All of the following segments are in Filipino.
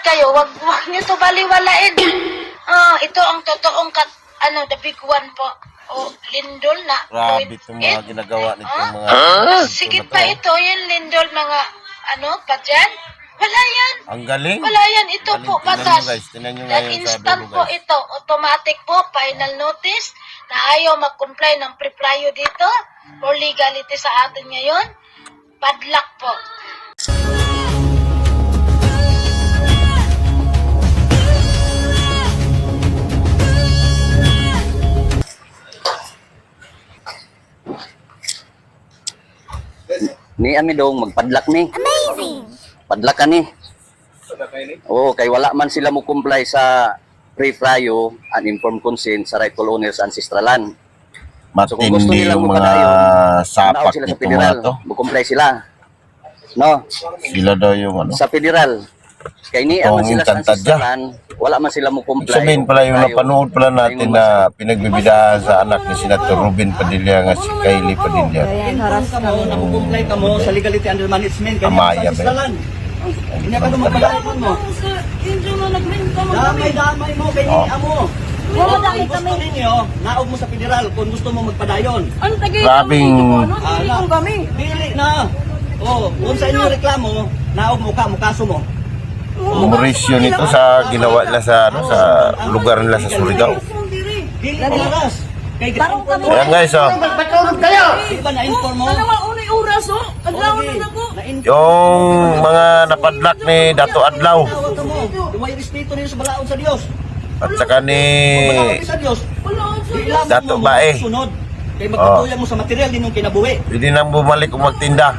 kayo, wag niyo to baliwalain. Ito ang totoong the big one po. Lindol na. Grabe itong mga ginagawa nitong mga... Sige pa ito, yung lindol, mga pa dyan. Wala yan. Ang galing. Wala yan. Ito Galing. po, Tingnan batas. nyo guys. Tingnan nyo ngayon sa Instant dulo, po guys. ito. Automatic po, final notice na ayaw mag-comply ng pre-plyo dito or legality sa atin ngayon. Padlock po. Ni ami dong magpadlak ni. Amazing! Padlak ka ni. Oo, kay wala man sila mo comply sa pre-fryo and informed consent sa rightful owners ancestral land. So kung gusto Matindi nilang yung mga magpadayon, sapak sila sa nito mga federal, to. mag-comply sila. No? Sila daw yung ano. Sa federal. Kay ni Itong man sila sa tantadya. ancestral land, wala man sila mo comply. Sabihin pala yung napanood pala natin na pinagbibidahan sa anak ni Senator Robin Padilla nga si Kylie Padilla. Nakukumplay ka mo sa legality under management. Amaya ba yun? Hindi ka lumagpadayon mo. Damay-damay mo, kay niya mo. Kung gusto ninyo, naog mo sa federal kung gusto mo magpadayon. Grabing Pili na. Kung sa inyo reklamo, naog mo ka, mukaso mo. humorisyon ito sa ginawa nila sa sa lugar nila sa Surigao. Pili oras. Kay Ayan guys, Di ba na-inform mo? yung mga napadlak ni Dato Adlaw Tawag ka mo. Lumay respeto niyo sa balaod sa Diyos. at saka ni Balaod sa Diyos. Di lamang Dato mo Bae. sunod. Kay magkatuyan mo sa material din yung kinabuhi. Pwede nang bumalik kung magtinda.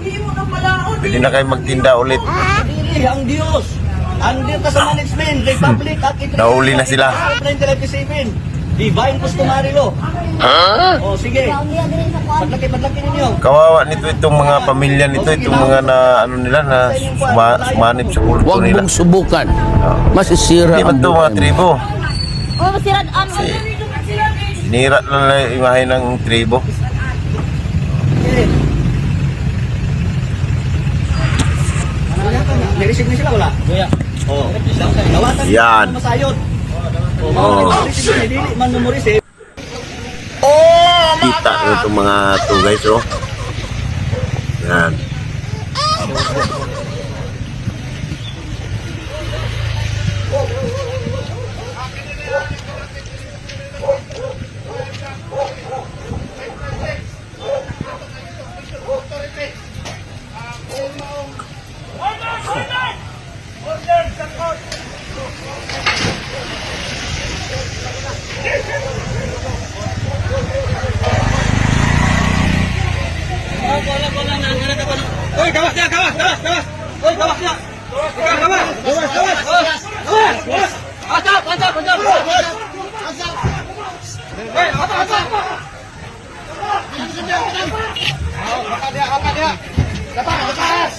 Pwede na kayo magtinda ulit. Dili ang Diyos. Andir ka sa management, Republic at Nahuli na sila. 1997. Divine customary law. Sige. Padlaki ninyo. Kawawa nito itong mga pamilya nito, itong mga na ano nila na sumanib sa kulto Huwag nila. mong subukan. Masisira Di ba ang ito mga buhay mo. tribo? Masirad ang Sinira na lang yung imahe ng tribo. May receipt sila wala? Dawatan Yan. masayod. Dili man mo receipt. Kita nyo itong mga to guys, oh. Yan. Oy, gawas niya, gawas. Oy, gawas niya. Gawas. Asap. Hey, asap. Apa dia? Lepas.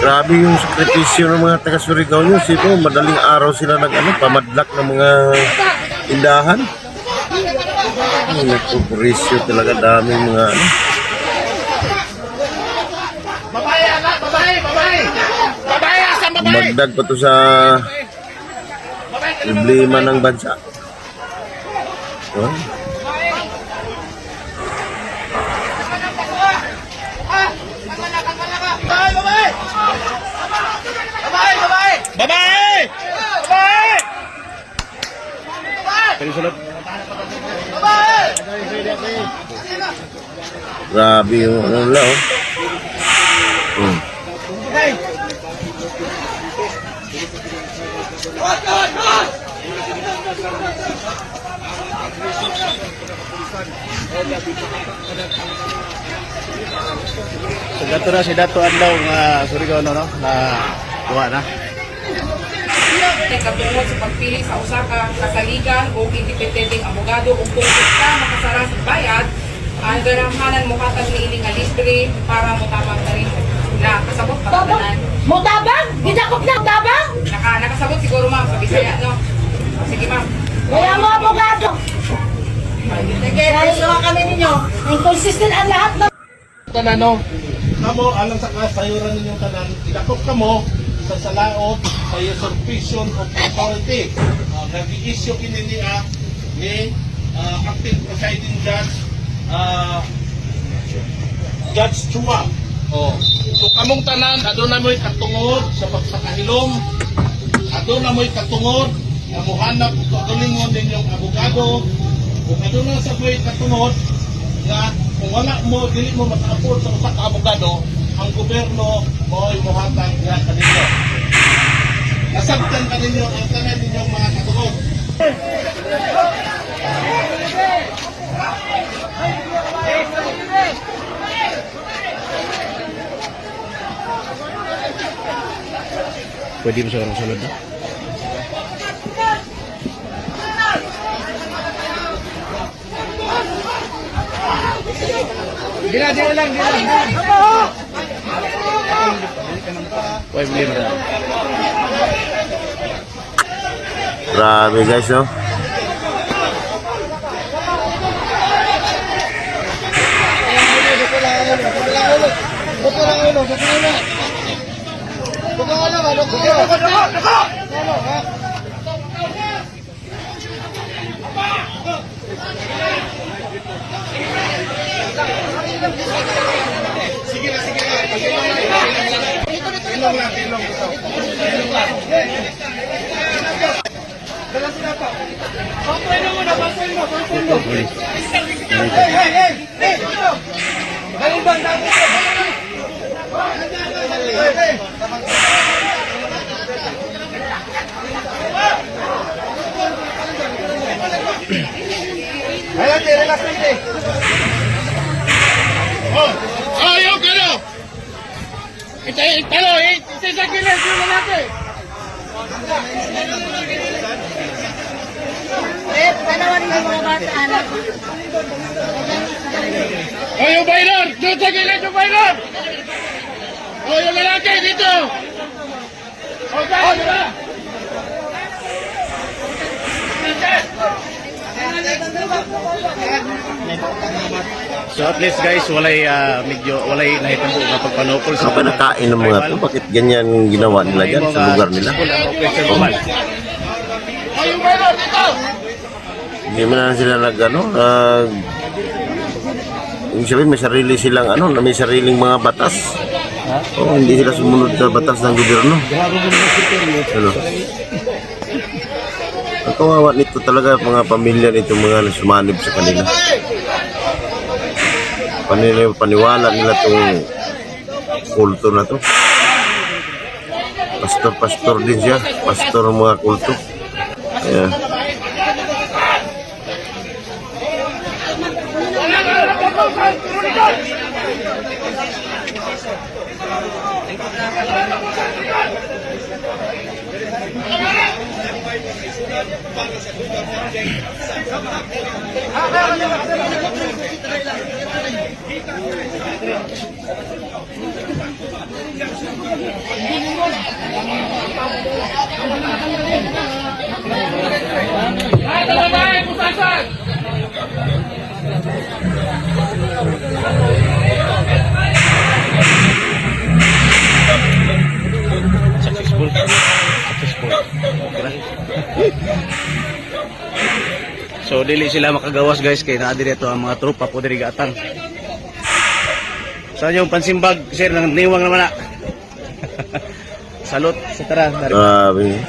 Grabe yung sakripisyo ng mga taga Surigao nyo. Sino, madaling araw sila pamadlak ng mga tindahan. Ay, nagpupurisyo talaga daming mga ano. Magdag pa to sa problema ng bansa. Oh. Grabe yung ano nila, oh. So dato na si Dato Adlaw nga Surigao no na tuwa na. Katungod sa pagpili sa usa ka kasaligan o independenteng abogado ug kung ka makasara sa bayad, ang garamhanan mo katag niini nga libre para motabang na rin na kasabot pa tanan. Motabang? Gidakop na tabang? Nakasabot siguro ma'am sa Bisaya no. Sige ma'am. Kaya mo abogado. Kaya kami ninyo. Inconsistent ang lahat ng Tanano, kamo alang sa kasayuran ninyong tanan, idakop kamo sa salaod sa usurpation of authority. Nag-i-issue kini niya ni acting presiding judge Judge Chua. So kamong tanan aduna mo'y katungod sa pagpakahilom, aduna mo'y katungod na muhanap ug kagalingon ninyong abogado, ug aduna sa mo'y katungod nga kung wala mo, dili mo mataapod sa usa ka abogado, ang gobyerno mo'y muhatag nga kanino. Nasabtan kaninyo ang tanan ninyong mga katungod. Pwede mo sa orang sunod na? Why beli mo na? Grabe guys, no? Ayaw ka na! Italo, isa kilid yung lalaki! Dalawan yung mga bata, anak. Ayaw bailor! Doon sa kilid yung bailor! O yung lalaki dito! O bailor ba? So at least guys, walay medyo walay nahitabo nga pagpanukol sa Kapag nakain ng mga to, bakit ganyan ginawa nila dyan sa lugar nila? O yung bailor dito! Hindi man na sila yung sabihin, may sarili silang may sariling mga batas. Oo, hindi sila sumunod sa batas ng gobyerno. Ang kawawa nito talaga mga pamilya nito, mga sumanib sa kanila. Paniwala nila itong kulto na to. Pastor din siya. Pastor ng mga kulto. Kaya So dili sila makagawas guys kay naa dito ang mga tropa po diri gaatang. Sa yung pansimbag sir nang niwang naman na. Salot sa tara. grabe.